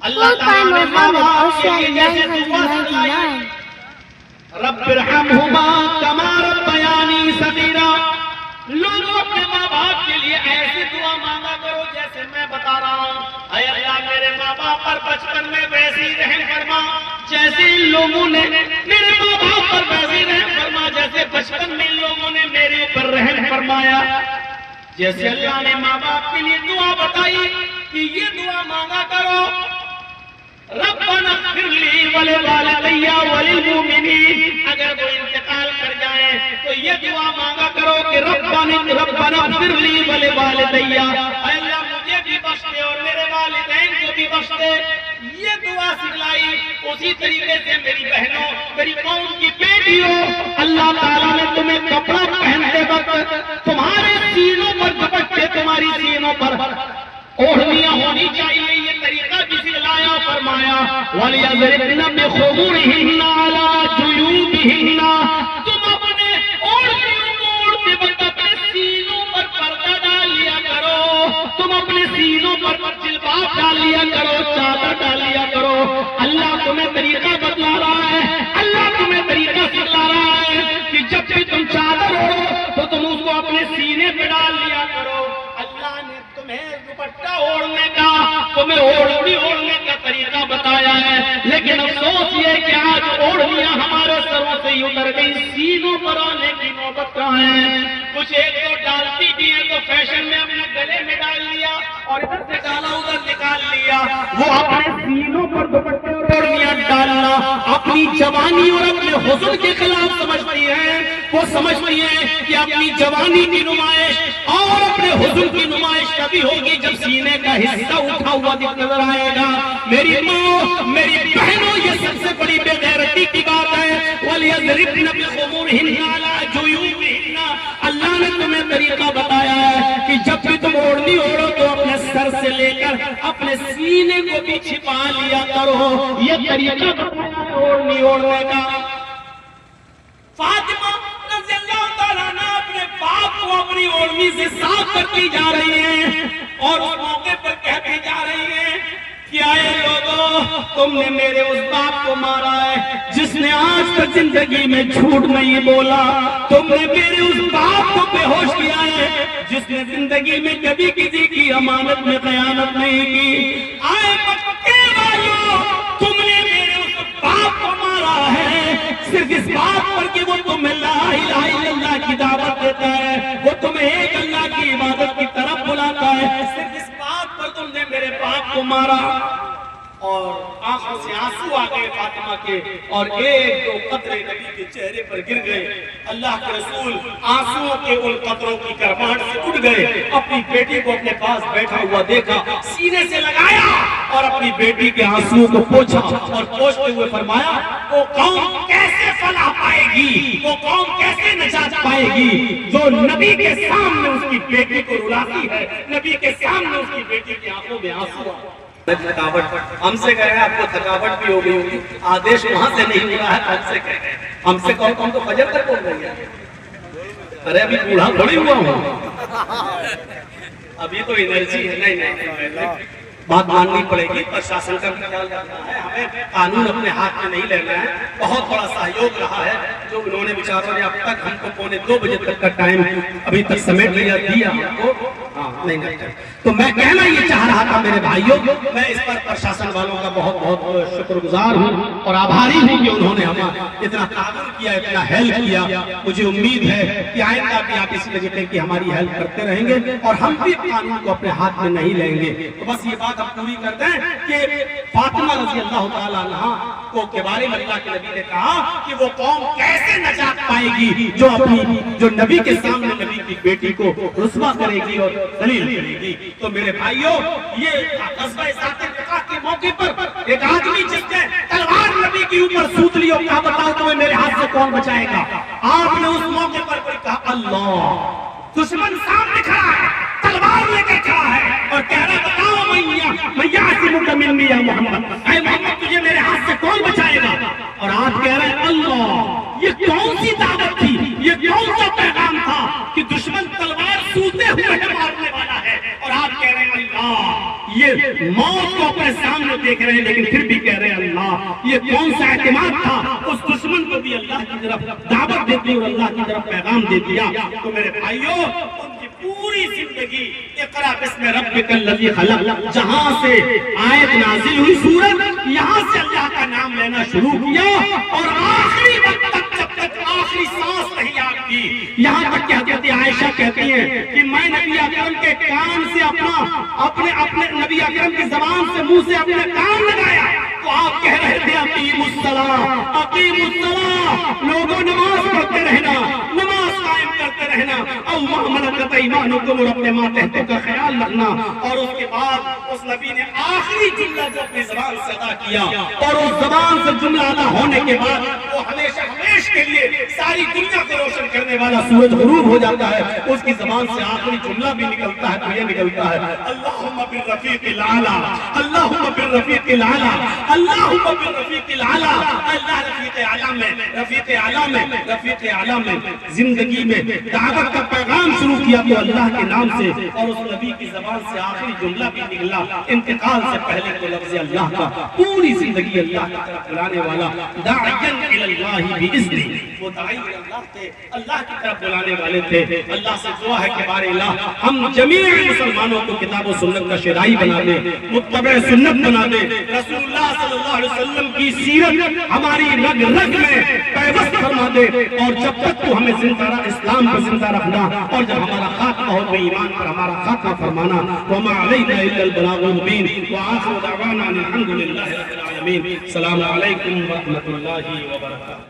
اللہ تعالیٰ نے ماں باپ کے لیے جیسے دعا سکھلائی، رب ارحمہما کما ربیانی صغیرا، لوگوں اپنے ماں باپ کے لیے ایسی دعا مانگا کرو جیسے میں بتا رہا ہوں۔ اے اللہ میرے ماں باپ پر بچپن میں ویسی رحم فرما جیسے ان لوگوں نے میرے ماں باپ پر ویسی رحم فرما جیسے بچپن میں ان لوگوں نے میرے اوپر رحم فرمایا۔ جیسے اللہ نے ماں باپ کے لیے دعا بتائی کہ یہ دعا مانگا کرو، ربنا اغفر لی ولوالدی وللمؤمنین، اگر وہ انتقال کر جائیں تو یہ دعا مانگا کرو کہ ربنا اغفر لی ولوالدی، اے اللہ مجھے بھی بخش دے اور میرے والدین کو بھی بخش دے۔ یہ دعا سکھلائی۔ اسی طریقے سے میری بہنوں، میری قوم کی بیٹیوں، اللہ تعالیٰ نے تمہیں کپڑا پہنتے وقت تمہارے سینوں پر دوپٹے، تمہاری سینوں پر اوڑھنیاں ہونی چاہیے، یہ طریقہ بھی سکھلایا۔ فرمایا وَلْيَضْرِبْنَ بِخُمُرِهِنَّ عَلَىٰ جُيُوبِهِنَّ، تم اپنے اوڑھنیوں کو اوڑھتے وقت اپنے سینوں پر پردہ ڈال لیا کرو، تم اپنے سینوں پر جلباب ڈال لیا کرو، چادر ڈال لیا کرو۔ اللہ تمہیں طریقہ بتلا رہا ہے، اللہ تمہیں طریقہ سکھلا رہا ہے کہ جب بھی تم چادر اوڑھو تو تم اس کو اپنے سینے پہ ڈال لیا کرو۔ اللہ نے تمہیں دوپٹہ اوڑھنے کا، تمہیں اوڑھنی اوڑھنے کا طریقہ بتایا ہے، لیکن افسوس یہ کہ آج اوڑھنیاں ہمارے سروں سے ہی اتر گئی، سینوں پر آنے کی نوبت کہاں ہے؟ کچھ ایک تو ڈالتی بھی ہیں تو فیشن میں اپنے گلے میں ڈال لیا اور ادھر سے ڈالا ادھر نکال لیا۔ وہ اپنے سینوں پر دوپٹے اور اوڑھنیاں ڈالنا اپنی جوانی اور اپنے حسن کے خلاف سمجھتی ہیں۔ وہ سمجھتی ہیں کہ اپنی جوانی کی نمائش اور اپنے حسن کی نمائش کبھی ہوگی جب سینے کا حصہ اٹھا ہوا نظر آئے گا۔ میری ماں، میری بہنوں، یہ سب سے بڑی بے غیرتی کی بات ہے۔ وَلْيَضْرِبْنَ بِخُمُرِهِنَّ عَلَىٰ جُيُوبِهِنَّ، اللہ نے تمہیں طریقہ بتایا ہے کہ جب بھی تم اوڑھنی اوڑھو تو اپنے سر سے لے کر اپنے سینے کو بھی چھپا لیا کرو۔ یہ طریقہ بتایا ہے اوڑھنی اوڑھنے کا۔ فاطمہ رضی اللہ تعالیٰ عنہ اپنے باپ کو اپنی اوڑھنی سے صاف کرتی جا رہی ہیں اور اس موقع پر کہتی جا رہی ہیں کہ آئے لوگوں، تم نے میرے اس باپ کو مارا ہے جس نے آج تک زندگی میں جھوٹ نہیں بولا، تم نے میرے اس باپ کو بے ہوش کیا ہے جس نے زندگی میں کبھی کسی کی امانت میں خیانت نہیں کی۔ آئے مکے والوں، تم نے میرے اس باپ کو مارا ہے صرف اس بات پر کہ وہ تمہیں لا الہ الا اللہ کی دعوت دیتا ہے، وہ تمہیں ایک اللہ کی عبادت کی طرف بلاتا ہے، صرف اس بات پر تم نے میرے باپ کو مارا۔ اور آنکھوں سے آنسو آ گئے فاطمہ کے اور ایک دو قطرے نبی کے چہرے پر گر گئے۔ اللہ کے رسول آنسوؤں کے ان قطروں کی کرماہٹ سے اٹھ گئے، اپنی بیٹی کو اپنے پاس بیٹھا ہوا دیکھا، سینے سے لگایا اور اپنی بیٹی کے آنسوؤں کو پوچھا اور پوچھتے ہوئے فرمایا وہ قوم کیسے فلاح پائے گی، وہ قوم کیسے نجات پائے گی جو نبی کے سامنے اس کی بیٹی کو رلاتی ہے، نبی کے سامنے اس کی بیٹی کی آنکھوں میں آنسو آ۔ تھکاوٹ ہم سے کہہ رہے ہیں، آپ کو تھکاوٹ بھی ہو گئی ہوگی، آدیش وہاں سے نہیں ہوا ہے، ہم سے کہہ رہے ہیں، ہم سے کہو تم تو فجر تک بول رہی ہے۔ ارے ابھی بوڑھا تھوڑی ہوا ہوں، ابھی تو انرجی ہے۔ نہیں، بات ماننی پڑے گی، پرشاسن کا بھی خیال رکھنا ہے، ہمیں قانون اپنے ہاتھ میں نہیں لینا ہے۔ بہت بڑا سہیوگ رہا ہے جو انہوں نے بیچاروں نے اب تک ہم کو 1:45 بجے تک کا ٹائم ابھی تک سمیٹ لیا دیا ہم کو۔ نہیں، تو میں کہنا یہ چاہ رہا تھا میرے بھائیوں، میں اس پر پرشاسن والوں کا بہت بہت شکر گزار ہوں اور آبھاری ہوں کہ انہوں نے ہمیں اتنا تعاون کیا، اتنا ہیلپ کیا۔ مجھے امید ہے کہ آئندہ بھی آپ اسی طریقے کی ہماری ہیلپ کرتے رہیں گے اور ہم بھی قانون کو اپنے ہاتھ میں نہیں لیں گے۔ تو بس یہ بات ہم پوری کرتے ہیں کہ فاطمہ رضی اللہ تعالیٰ عنہ کو کے بارے میں اللہ کے نبی نے کہا کہ وہ قوم کیسے نجات پائے گی جو نبی کے سامنے نبی کی بیٹی کو رسوا کرے گی اور ذلیل کرے گی۔ تو میرے بھائیوں، یہ غزوہ ذات الرقاع کے موقع پر ایک آدمی جس نے تلوار نبی کے اوپر سوت لی اور کہا بتاؤ تمہیں میرے ہاتھ سے کون بچائے گا؟ آپ نے اس موقع پر کہا اللہ، دشمن سامنے کھڑا ہے، تلوار لے کے کھڑا ہے اور کہہ رہا بتاؤ میں یعصمک منی یا محمد، اے محمد تجھے میرے ہاتھ سے کون بچائے گا؟ اور آپ کہہ رہے ہیں اللہ، یہ کون سی دعوت تھی، یہ کون سا پیغام تھا کہ دشمن تلوار سوتے ہوئے مارنے والا ہے اور آپ کہہ رہے ہیں اللہ، یہ موت کو اپنے سامنے دیکھ رہے ہیں لیکن پھر بھی کہہ رہے ہیں اللہ یہ کون سا اعتماد تھا، اس دشمن کو بھی اللہ کی طرف دعوت دیتی اور اللہ کی طرف پیغام دے دیا۔ تو میرے بھائیوں ان کی پوری زندگی اقرا بسم ربک الذی خلق، جہاں سے آیت نازل ہوئی سورت، یہاں سے اللہ کا نام لینا شروع کیا اور آخری وقت تک جب تک آخری سانس نہیں آپ کی، یہاں تک کہ حضرت عائشہ کہتی ہیں کہ میں نبی اکرم کے کان سے اپنے نبی اکرم کی زبان سے منہ سے اپنے کان لگایا تو آپ کہہ رہے تھے اقیم الصلاۃ اقیم الصلاۃ، لوگوں نماز پڑھتے رہنا، نماز قائم کرتے رہنا، اللہ ملکت ایمانکم، اور اپنے ماتحتوں کا خیال رکھنا۔ اور اس کے بعد اس نبی نے آخری جملہ جو اپنی زبان سے ادا کیا اور اس زبان سے جملہ ادا ہونے کے بعد وہ ہمیشہ ہمیشہ کے لیے ساری دنیا کو روشن کرنے والا سورج غروب ہو جاتا ہے، اس کی زبان سے آخری جملہ بھی نکلتا ہے تو یہ نکلتا ہے اللہم بالرفیق الاعلی، اللہم بالرفیق الاعلی، اللہم بالرفیق الاعلی۔ اللہ رفیق اعلیٰ میں زندگی میں دعوت کا پیغام شروع کیا تو اللہ کے نام سے، اور اس نبی کی زبان سے آخری جملہ بھی نکلا انتقال سے پہلے تو لفظ اللہ کا، پوری زندگی اللہ کی طرف بلانے والا، داعیاً الی اللہ بإذنہ، وہ داعی اللہ تھے، اللہ کی طرف بلانے والے تھے۔ اللہ سے دعا ہے کہ بار الہ ہم جمیع مسلمانوں کو کتاب و سنت کا شرائی بنا دے، متبع سنت بنا دے، رسول اللہ صلی اللہ علیہ وسلم کی سیرت ہماری رگ رگ میں پیوست فرما دے، اور جب تک تو ہمیں زندہ اسلام کو زندہ رکھنا، اور جب ہمارا خاتمہ ہو تو ایمان پر ہمارا خاتمہ فرمانا۔ وما علینا الا البلاغ المبین، وآخر دعوانا الحمد للہ رب العالمین۔ السلام علیکم ورحمۃ اللہ وبرکاتہ۔